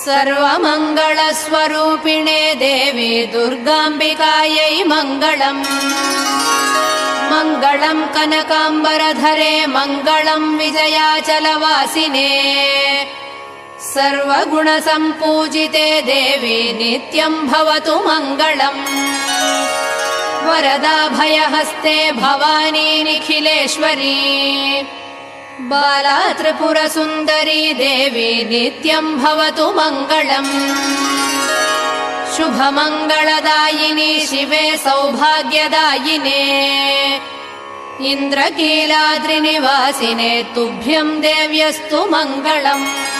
सर्वमङ्गलस्वरूपिणे देवी दुर्गाम्बिकायै मङ्गलम्। मङ्गलम् कनकाम्बरधरे मङ्गलम् विजयाचलवासिने। सर्वगुणसम्पूजिते देवी नित्यम् भवतु मङ्गलम्। वरदाभयहस्ते भवानी निखिलेश्वरी। बाला त्रिपुरसुन्दरी देवी नित्यम् भवतु मङ्गलम्। शुभमङ्गलदायिनी शिवे सौभाग्यदायिने। इन्द्रकीलाद्रिनिवासिने तुभ्यम् देव्यस्तु मङ्गलम्।